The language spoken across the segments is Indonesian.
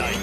Henshin!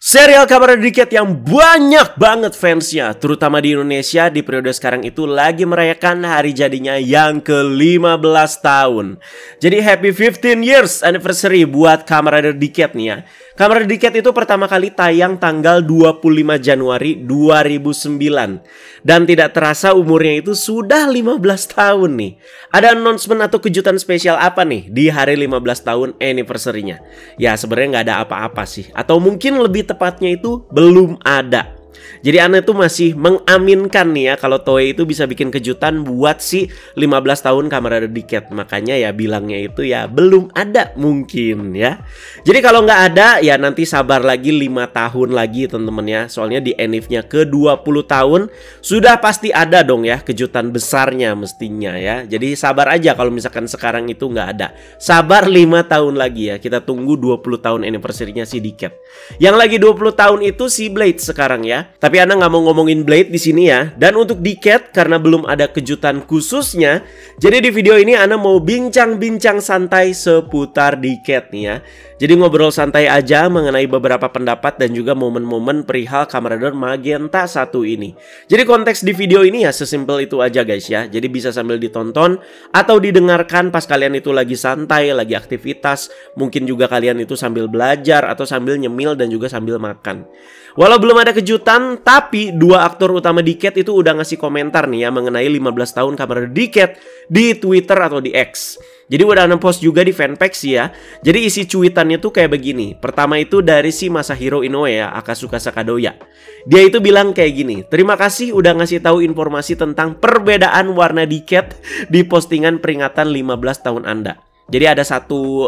Serial Kamen Rider Decade yang banyak banget fansnya, terutama di Indonesia di periode sekarang itu lagi merayakan hari jadinya yang ke-15 tahun. Jadi happy 15 years anniversary buat Kamen Rider Decade nih ya. Kamen Rider Decade itu pertama kali tayang tanggal 25 Januari 2009. Dan tidak terasa umurnya itu sudah 15 tahun nih. Ada announcement atau kejutan spesial apa nih di hari 15 tahun anniversary-nya? Ya sebenarnya nggak ada apa-apa sih. Atau mungkin lebih tepatnya itu belum ada. Jadi Ana tuh masih mengaminkan nih ya kalau Toei itu bisa bikin kejutan buat si 15 tahun Kamen Rider Decade. Makanya ya bilangnya itu ya belum ada mungkin ya. Jadi kalau nggak ada ya nanti sabar lagi 5 tahun lagi teman-teman ya. Soalnya di enif-nya ke 20 tahun sudah pasti ada dong ya kejutan besarnya mestinya ya. Jadi sabar aja kalau misalkan sekarang itu nggak ada. Sabar 5 tahun lagi ya. Kita tunggu 20 tahun anniversary-nya si Decade. Yang lagi 20 tahun itu si Blade sekarang ya. Tapi Ana nggak mau ngomongin Blade di sini ya. Dan untuk Decade karena belum ada kejutan khususnya, jadi di video ini Ana mau bincang-bincang santai seputar Decade nih ya. Jadi ngobrol santai aja mengenai beberapa pendapat dan juga momen-momen perihal Kamen Rider Magenta 1 ini. Jadi konteks di video ini ya sesimpel itu aja guys ya. Jadi bisa sambil ditonton atau didengarkan pas kalian itu lagi santai, lagi aktivitas. Mungkin juga kalian itu sambil belajar atau sambil nyemil dan juga sambil makan. Walau belum ada kejutan, tapi dua aktor utama Decade itu udah ngasih komentar nih ya mengenai 15 tahun Kamen Rider Decade di Twitter atau di X. Jadi udah nge-post juga di fanpage sih ya. Jadi isi cuitannya tuh kayak begini. Pertama itu dari si Masahiro Inoue ya, Akasuka Sakadoya. Dia itu bilang kayak gini, terima kasih udah ngasih tahu informasi tentang perbedaan warna Decade di postingan peringatan 15 tahun Anda. Jadi ada satu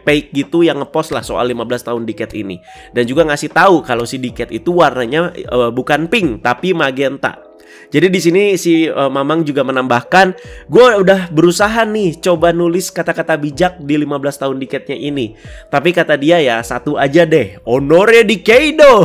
page gitu yang ngepost lah soal 15 tahun Decade ini. Dan juga ngasih tahu kalau si Decade itu warnanya bukan pink tapi magenta. Jadi di sini si Mamang juga menambahkan, gue udah berusaha nih coba nulis kata-kata bijak di 15 tahun Decade-nya ini. Tapi kata dia ya satu aja deh, Honore Decado.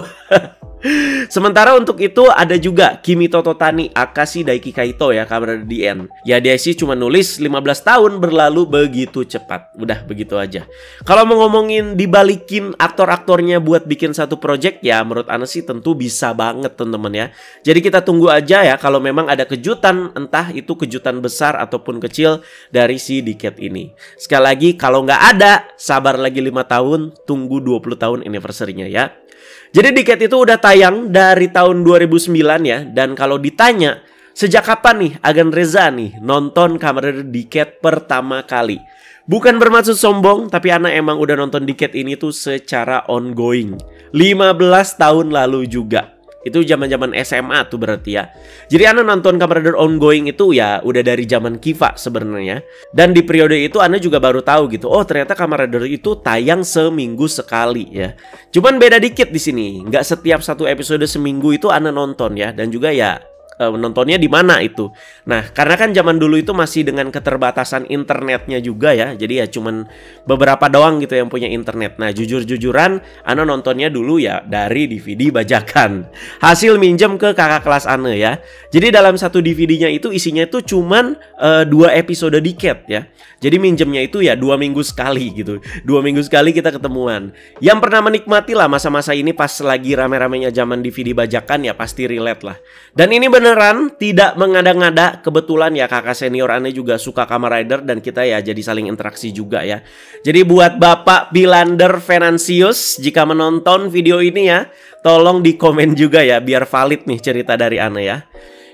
Sementara untuk itu ada juga Kimito Totani Akashi Daiki Kaito ya, Kamen Rider DN. Ya dia sih cuma nulis 15 tahun berlalu begitu cepat. Udah begitu aja. Kalau mau ngomongin dibalikin aktor-aktornya buat bikin satu project ya menurut Ana sih tentu bisa banget teman-teman ya. Jadi kita tunggu aja ya kalau memang ada kejutan, entah itu kejutan besar ataupun kecil dari si Decade ini. Sekali lagi kalau nggak ada, sabar lagi 5 tahun, tunggu 20 tahun anniversary-nya ya. Jadi Decade itu udah tayang dari tahun 2009 ya. Dan kalau ditanya sejak kapan nih Agan Reza nih nonton Kamen Rider Decade pertama kali? Bukan bermaksud sombong, tapi Ana emang udah nonton Decade ini tuh secara ongoing 15 tahun lalu juga. Itu zaman-zaman SMA tuh berarti ya. Jadi Ana nonton Kamen Rider ongoing itu ya udah dari zaman Kiva sebenarnya. Dan di periode itu Ana juga baru tahu gitu. Oh ternyata Kamen Rider itu tayang seminggu sekali ya. Cuman beda dikit di sini. Nggak setiap satu episode seminggu itu Ana nonton ya. Dan juga ya nontonnya di mana itu. Nah, karena kan zaman dulu itu masih dengan keterbatasan internetnya juga ya. Jadi ya cuman beberapa doang gitu yang punya internet. Nah, jujur-jujuran Ana nontonnya dulu ya dari DVD bajakan. Hasil minjem ke kakak kelas Ana ya. Jadi dalam satu DVD-nya itu isinya itu cuman 2 episode Decade ya. Jadi minjemnya itu ya 2 minggu sekali gitu. 2 minggu sekali kita ketemuan. Yang pernah menikmati lah masa-masa ini pas lagi rame-ramenya zaman DVD bajakan ya pasti relate lah. Dan ini beneran tidak mengada-ngada. Kebetulan ya kakak senior Ana juga suka Kamen Rider dan kita ya jadi saling interaksi juga ya. Jadi buat Bapak Bilander Venansius, jika menonton video ini ya, tolong di komen juga ya biar valid nih cerita dari Ana ya.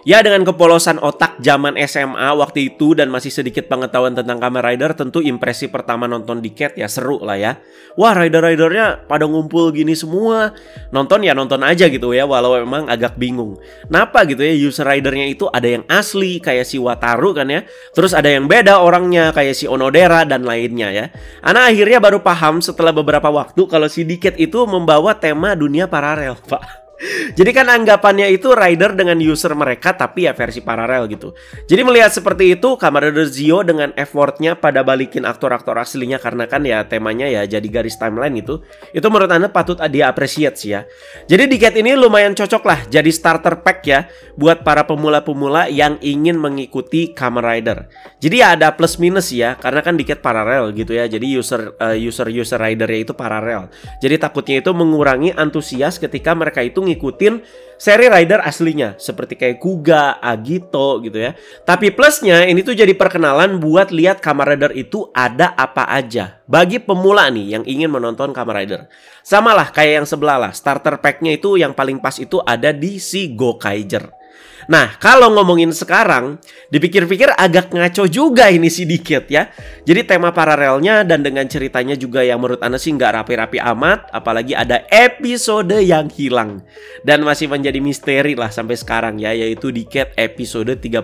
Ya dengan kepolosan otak zaman SMA waktu itu dan masih sedikit pengetahuan tentang Kamen Rider, tentu impresi pertama nonton Decade ya seru lah ya. Wah rider-ridernya pada ngumpul gini semua. Nonton ya nonton aja gitu ya, walau memang agak bingung. Kenapa gitu ya user ridernya itu ada yang asli kayak si Wataru kan ya. Terus ada yang beda orangnya kayak si Onodera dan lainnya ya. Ana akhirnya baru paham setelah beberapa waktu kalau si Decade itu membawa tema dunia paralel Pak. Jadi kan anggapannya itu rider dengan user mereka tapi ya versi paralel gitu. Jadi melihat seperti itu, Kamen Rider Zio dengan effortnya pada balikin aktor-aktor aslinya karena kan ya temanya ya jadi garis timeline itu menurut Anda patut dia appreciate sih ya. Jadi Decade ini lumayan cocok lah jadi starter pack ya buat para pemula-pemula yang ingin mengikuti Kamen Rider. Jadi ya ada plus minus ya karena kan Decade paralel gitu ya. Jadi user ridernya itu paralel. Jadi takutnya itu mengurangi antusias ketika mereka itu ngikutin seri rider aslinya seperti kayak Kuga, Agito gitu ya. Tapi plusnya ini tuh jadi perkenalan buat lihat Kamen Rider itu ada apa aja bagi pemula nih yang ingin menonton Kamen Rider. Sama lah kayak yang sebelah lah, starter packnya itu yang paling pas itu ada di si Gokaiger. Nah, kalau ngomongin sekarang, dipikir-pikir agak ngaco juga ini si Decade ya. Jadi tema paralelnya dan dengan ceritanya juga yang menurut Anda sih nggak rapi-rapi amat. Apalagi ada episode yang hilang. Dan masih menjadi misteri lah sampai sekarang ya, yaitu Decade episode 32.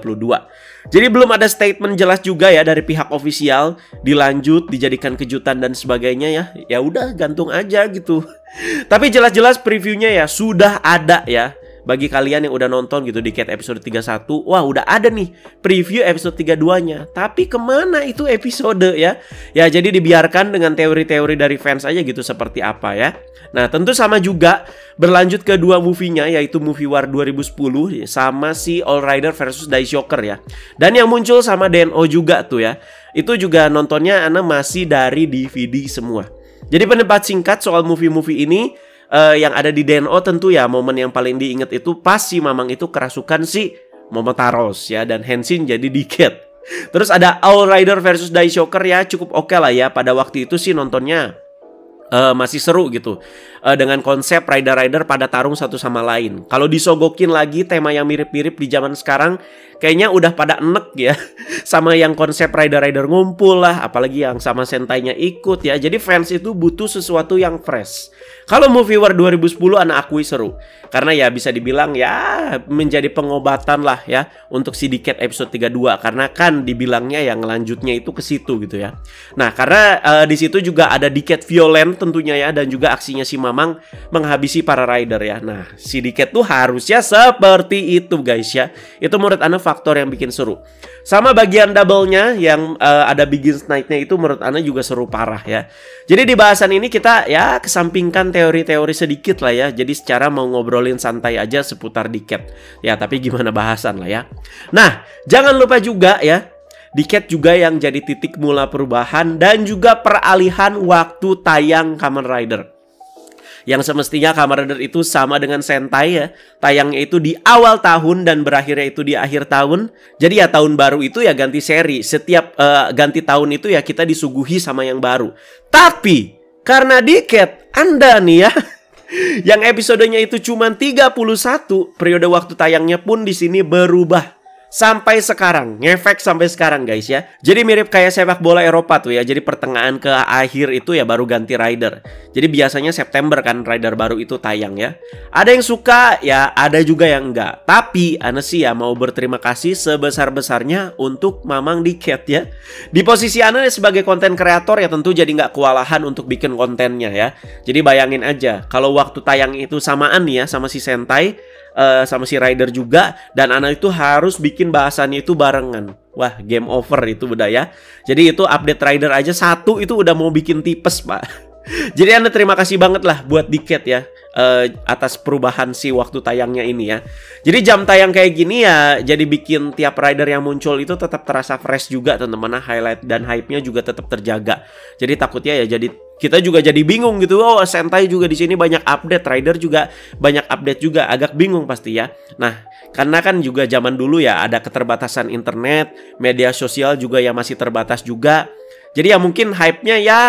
Jadi belum ada statement jelas juga ya dari pihak ofisial, dilanjut, dijadikan kejutan dan sebagainya ya. Ya udah gantung aja gitu. Tapi jelas-jelas previewnya ya sudah ada ya. Bagi kalian yang udah nonton gitu Decade episode 31, wah udah ada nih preview episode 32-nya. Tapi kemana itu episode ya? Ya jadi dibiarkan dengan teori-teori dari fans aja gitu seperti apa ya. Nah tentu sama juga berlanjut ke dua movie-nya, yaitu Movie War 2010 sama si All Rider versus Daishoker ya. Dan yang muncul sama DNO juga tuh ya. Itu juga nontonnya Ana masih dari DVD semua. Jadi pendapat singkat soal movie-movie ini, yang ada di DNO tentu ya momen yang paling diingat itu pas si Mamang itu kerasukan si Momotaros ya, dan Henshin jadi Decade. Terus ada All Rider versus Daishoker ya, cukup oke lah ya. Pada waktu itu sih nontonnya masih seru gitu, dengan konsep rider-rider pada tarung satu sama lain. Kalau disogokin lagi tema yang mirip-mirip di zaman sekarang, kayaknya udah pada enek ya. Sama yang konsep rider-rider ngumpul lah, apalagi yang sama Sentai-nya ikut ya. Jadi fans itu butuh sesuatu yang fresh. Kalau Movie War 2010 anak akui seru, karena ya bisa dibilang ya menjadi pengobatan lah ya untuk si Decade episode 32, karena kan dibilangnya yang lanjutnya itu ke situ gitu ya. Nah karena di situ juga ada Decade violent tentunya ya, dan juga aksinya si Mamang menghabisi para rider ya. Nah si Decade tuh harusnya seperti itu guys ya. Itu menurut Ana faktor yang bikin seru. Sama bagian double-nya yang ada Begins Night-nya itu menurut Ana juga seru parah ya. Jadi di bahasan ini kita ya kesampingkan teori-teori sedikit lah ya. Jadi secara mau ngobrolin santai aja seputar Decade. Ya tapi gimana bahasan lah ya. Nah jangan lupa juga ya, Decade juga yang jadi titik mula perubahan dan juga peralihan waktu tayang Kamen Rider. Yang semestinya Kamen Rider itu sama dengan Sentai ya, tayangnya itu di awal tahun dan berakhirnya itu di akhir tahun. Jadi ya tahun baru itu ya ganti seri. Setiap ganti tahun itu ya kita disuguhi sama yang baru. Tapi karena Decade Anda nih ya yang episodenya itu cuma 31, periode waktu tayangnya pun di sini berubah sampai sekarang, ngefek sampai sekarang guys ya. Jadi mirip kayak sepak bola Eropa tuh ya. Jadi pertengahan ke akhir itu ya baru ganti rider. Jadi biasanya September kan rider baru itu tayang ya. Ada yang suka ya, ada juga yang enggak. Tapi Ana sih ya mau berterima kasih sebesar-besarnya untuk Mamang Decade ya. Di posisi Ana sebagai konten kreator ya tentu jadi nggak kewalahan untuk bikin kontennya ya. Jadi bayangin aja kalau waktu tayang itu samaan nih ya sama si Sentai, sama si rider juga, dan anak itu harus bikin bahasannya itu barengan. Wah game over itu udah ya. Jadi itu update rider aja satu itu udah mau bikin tipes pak. Jadi Anda terima kasih banget lah buat Decade ya, atas perubahan si waktu tayangnya ini ya. Jadi jam tayang kayak gini ya jadi bikin tiap rider yang muncul itu tetap terasa fresh juga teman-teman. Highlight dan hype-nya juga tetap terjaga. Jadi takutnya ya jadi kita juga jadi bingung gitu. Oh Sentai juga di sini banyak update, rider juga banyak update juga, agak bingung pasti ya. Nah karena kan juga zaman dulu ya ada keterbatasan internet, media sosial juga ya masih terbatas juga. Jadi ya mungkin hype-nya ya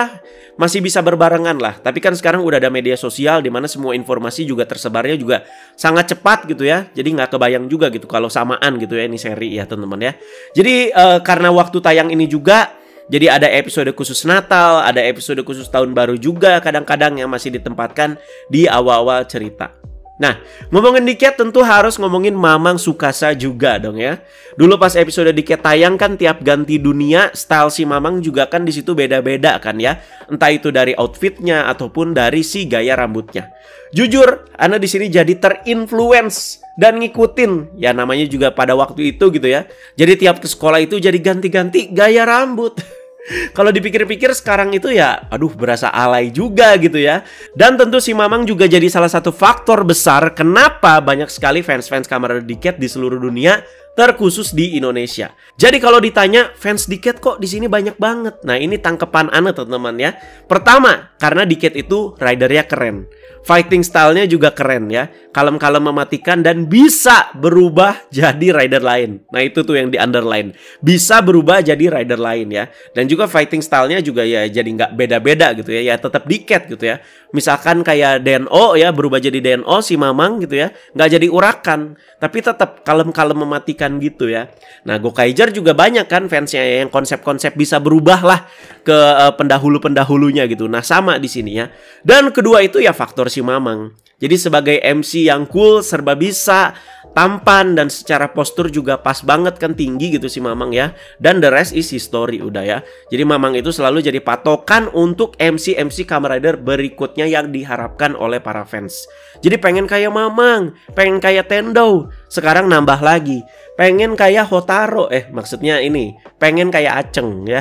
masih bisa berbarengan lah. Tapi kan sekarang udah ada media sosial di mana semua informasi juga tersebarnya juga sangat cepat gitu ya. Jadi nggak kebayang juga gitu kalau samaan gitu ya ini seri ya teman-teman ya. Jadi karena waktu tayang ini juga, jadi ada episode khusus Natal, ada episode khusus Tahun Baru juga kadang-kadang yang masih ditempatkan di awal-awal cerita. Nah, ngomongin Diket tentu harus ngomongin Mamang Sukasa juga dong ya. Dulu pas episode Diket tayang kan tiap ganti dunia, style si Mamang juga kan di situ beda-beda kan ya. Entah itu dari outfitnya ataupun dari si gaya rambutnya. Jujur, Ana di sini jadi terinfluence dan ngikutin. Ya namanya juga pada waktu itu gitu ya. Jadi tiap ke sekolah itu jadi ganti-ganti gaya rambut. Kalau dipikir-pikir sekarang itu ya, aduh berasa alay juga gitu ya. Dan tentu si Mamang juga jadi salah satu faktor besar kenapa banyak sekali fans-fans Kamen Rider Diket di seluruh dunia, terkhusus di Indonesia. Jadi kalau ditanya fans Diket kok di sini banyak banget. Nah ini tangkepan Ana teman-teman ya. Pertama, karena Diket itu ridernya keren. Fighting stylenya juga keren ya. Kalem-kalem mematikan dan bisa berubah jadi rider lain. Nah itu tuh yang di underline. Bisa berubah jadi rider lain ya. Dan juga fighting stylenya juga ya jadi nggak beda-beda gitu ya. Ya tetap Diket gitu ya. Misalkan kayak DNO ya berubah jadi DNO si Mamang gitu ya. Nggak jadi urakan. Tapi tetap kalem-kalem mematikan gitu ya. Nah Gokaiger juga banyak kan fansnya yang konsep-konsep bisa berubah lah ke pendahulu-pendahulunya gitu. Nah sama di sini ya. Dan kedua itu ya faktor si Mamang. Jadi sebagai MC yang cool, serba bisa, tampan dan secara postur juga pas banget kan, tinggi gitu si Mamang ya. Dan the rest is history udah ya. Jadi Mamang itu selalu jadi patokan untuk MC-MC Kamen Rider berikutnya yang diharapkan oleh para fans. Jadi pengen kayak Mamang, pengen kayak Tendo, sekarang nambah lagi. Pengen kayak Hotaro, maksudnya ini, pengen kayak Aceng ya.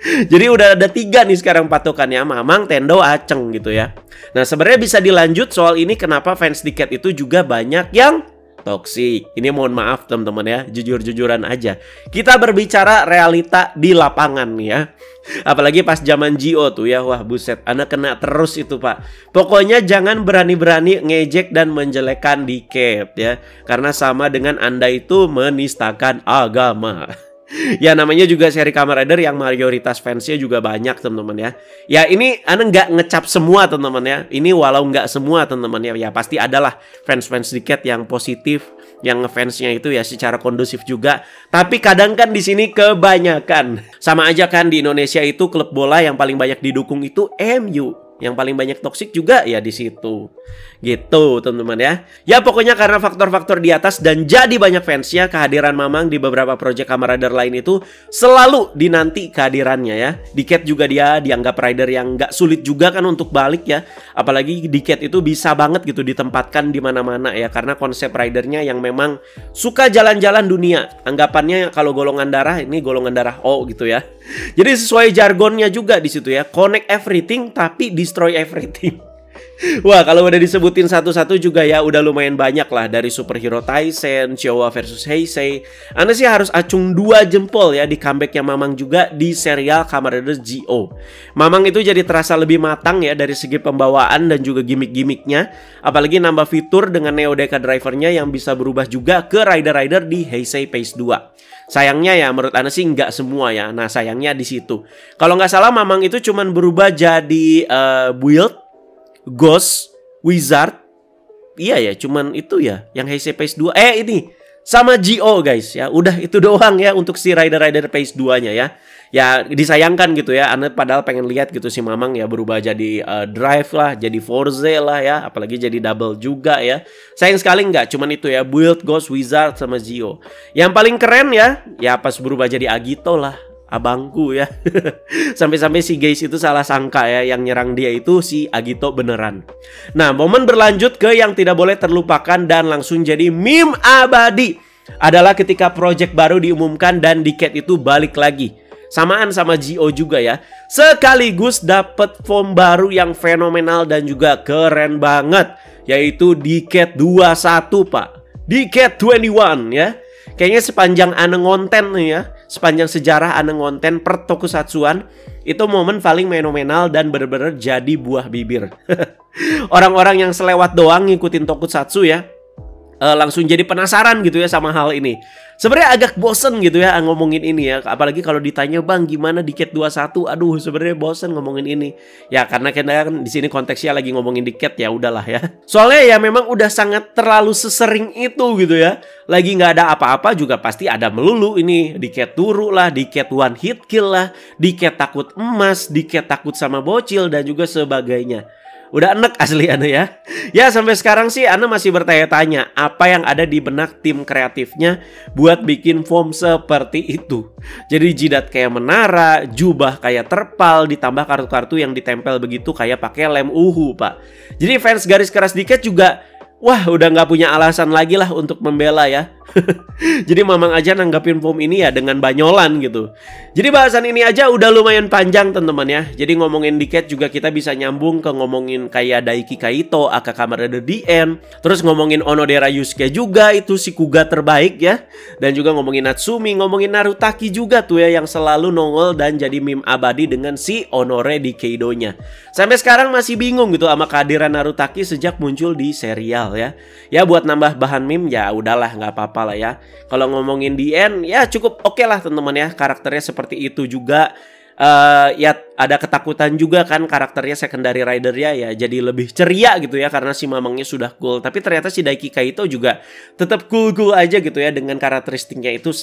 Jadi udah ada 3 nih sekarang patokannya, Mamang, Tendo, Aceng gitu ya. Nah sebenarnya bisa dilanjut soal ini kenapa fans Diket itu juga banyak yang toksik. Ini mohon maaf teman-teman ya, jujur-jujuran aja. Kita berbicara realita di lapangan nih ya. Apalagi pas zaman Gio tuh ya, wah buset, Ana kena terus itu pak. Pokoknya jangan berani-berani ngejek dan menjelekan Diket ya. Karena sama dengan Anda itu menistakan agama. Ya namanya juga seri Kamen Rider yang mayoritas fansnya juga banyak teman-teman ya. Ya ini Ana nggak ngecap semua teman-teman ya. Ini walau nggak semua teman-teman ya. Ya pasti adalah fans-fans Diket yang positif, yang ngefansnya itu ya secara kondusif juga. Tapi kadang kan di sini kebanyakan. Sama aja kan di Indonesia itu klub bola yang paling banyak didukung itu MU. Yang paling banyak toksik juga ya di situ. Gitu teman-teman ya. Ya pokoknya karena faktor-faktor di atas dan jadi banyak fansnya, kehadiran Mamang di beberapa project Kamen Rider lain itu selalu dinanti kehadirannya ya. Diket juga dia dianggap rider yang nggak sulit juga kan untuk balik ya. Apalagi Diket itu bisa banget gitu ditempatkan di mana-mana ya. Karena konsep ridernya yang memang suka jalan-jalan dunia. Anggapannya kalau golongan darah ini golongan darah O gitu ya. Jadi sesuai jargonnya juga di situ ya. Connect everything tapi destroy everything. Wah kalau udah disebutin satu-satu juga ya udah lumayan banyak lah. Dari Superhero Taisen, Showa versus Heisei. Anda sih harus acung 2 jempol ya di comebacknya Mamang juga di serial Kamen Rider Gio. Mamang itu jadi terasa lebih matang ya dari segi pembawaan dan juga gimmick-gimmicknya. Apalagi nambah fitur dengan Neo Deka Drivernya yang bisa berubah juga ke rider-rider di Heisei Phase 2. Sayangnya ya menurut Ana sih nggak semua ya. Nah sayangnya di situ. Kalau nggak salah Mamang itu cuman berubah jadi build, ghost, wizard. Iya ya cuman itu ya yang Heisei Phase 2. Ini sama Gio guys ya. Udah itu doang ya untuk si rider-rider Phase 2 nya ya. Ya disayangkan gitu ya. Ana padahal pengen lihat gitu si Mamang ya berubah jadi drive lah, jadi Forze lah ya. Apalagi jadi double juga ya. Sayang sekali nggak cuman itu ya, build, ghost, wizard sama Gio. Yang paling keren ya pas berubah jadi Agito lah, abangku ya. Sampai-sampai si guys itu salah sangka ya, yang nyerang dia itu si Agito beneran. Nah momen berlanjut ke yang tidak boleh terlupakan dan langsung jadi meme abadi adalah ketika project baru diumumkan dan Diket itu balik lagi. Samaan sama Gio juga ya. Sekaligus dapat form baru yang fenomenal dan juga keren banget, yaitu Diket 21 pak. Diket 21 ya. Kayaknya sepanjang Ana ngonten nih ya, sepanjang sejarah Ana ngonten per tokusatsuan, itu momen paling fenomenal dan bener-bener jadi buah bibir. Orang-orang yang selewat doang ngikutin tokusatsu ya, langsung jadi penasaran gitu ya sama hal ini. Sebenarnya agak bosen gitu ya ngomongin ini ya. Apalagi kalau ditanya bang gimana Diket 21. Aduh sebenarnya bosen ngomongin ini. Ya karena kita kan di sini konteksnya lagi ngomongin Diket ya udahlah ya. Soalnya ya memang udah sangat terlalu sesering itu gitu ya. Lagi nggak ada apa-apa juga pasti ada melulu ini. Diket turu lah, Diket one hit kill lah, Diket takut emas, Diket takut sama bocil dan juga sebagainya. Udah enek asli Ana ya. Ya sampai sekarang sih Ana masih bertanya-tanya apa yang ada di benak tim kreatifnya buat bikin foam seperti itu. Jadi jidat kayak menara, jubah kayak terpal, ditambah kartu-kartu yang ditempel begitu kayak pakai lem uhu, Pak. Jadi fans garis keras Diket juga wah udah nggak punya alasan lagi lah untuk membela ya. Jadi Mamang aja nanggapin foam ini ya dengan banyolan gitu. Jadi bahasan ini aja udah lumayan panjang teman-teman ya. Jadi ngomongin Diket juga kita bisa nyambung ke ngomongin kayak Daiki Kaito, Aka Kamen Rider DN. Terus ngomongin Onodera Yusuke juga, itu si Kuga terbaik ya. Dan juga ngomongin Natsumi, ngomongin Narutaki juga tuh ya yang selalu nongol dan jadi meme abadi dengan si Honore di Keido-nya. Sampai sekarang masih bingung gitu sama kehadiran Narutaki sejak muncul di serial ya. Ya buat nambah bahan meme ya udahlah nggak apa-apa lah ya. Kalau ngomongin DN ya cukup oke lah teman-teman ya. Karakternya seperti itu juga. Ya ada ketakutan juga kan karakternya secondary rider ya jadi lebih ceria gitu ya karena si Mamangnya sudah cool. Tapi ternyata si Daiki Kaito juga tetap cool aja gitu ya dengan karakteristiknya itu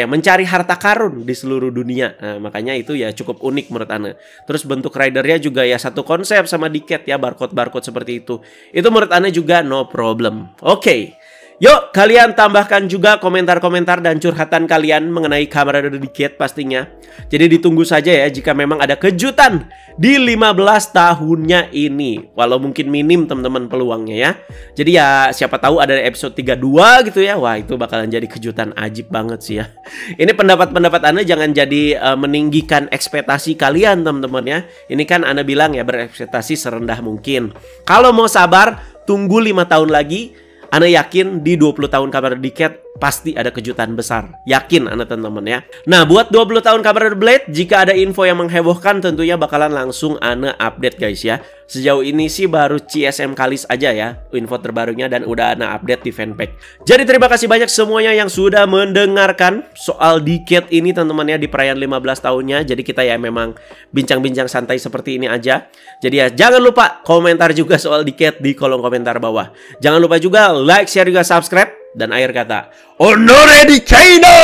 mencari harta karun di seluruh dunia. Makanya itu ya cukup unik menurut Ana. Terus bentuk ridernya juga ya satu konsep sama Diket ya, barcode seperti itu. Itu menurut Ana juga no problem. Oke. Yuk, kalian tambahkan juga komentar-komentar dan curhatan kalian mengenai Kamen Rider Diket pastinya. Jadi ditunggu saja ya jika memang ada kejutan di 15 tahunnya ini. Walau mungkin minim teman-teman peluangnya ya. Jadi ya siapa tahu ada episode 32 gitu ya. Wah itu bakalan jadi kejutan ajib banget sih ya. Ini pendapat-pendapat Ana jangan jadi meninggikan ekspektasi kalian teman-teman ya. Ini kan Ana bilang ya berekspektasi serendah mungkin. Kalau mau sabar, tunggu 5 tahun lagi. Ana yakin di 20 tahun Kamen Rider Diket pasti ada kejutan besar. Yakin Ana teman-teman ya. Nah buat 20 tahun Kamen Rider Blade, jika ada info yang menghebohkan tentunya bakalan langsung Ana update guys ya. Sejauh ini sih baru CSM Kalis aja ya info terbarunya dan udah Ana update di fanpage. Jadi terima kasih banyak semuanya yang sudah mendengarkan soal Diket ini teman-teman ya di perayaan 15 tahunnya. Jadi kita ya memang bincang-bincang santai seperti ini aja. Jadi ya jangan lupa komentar juga soal Diket di kolom komentar bawah. Jangan lupa juga like, share juga subscribe. Dan akhir kata, Honore di Keido!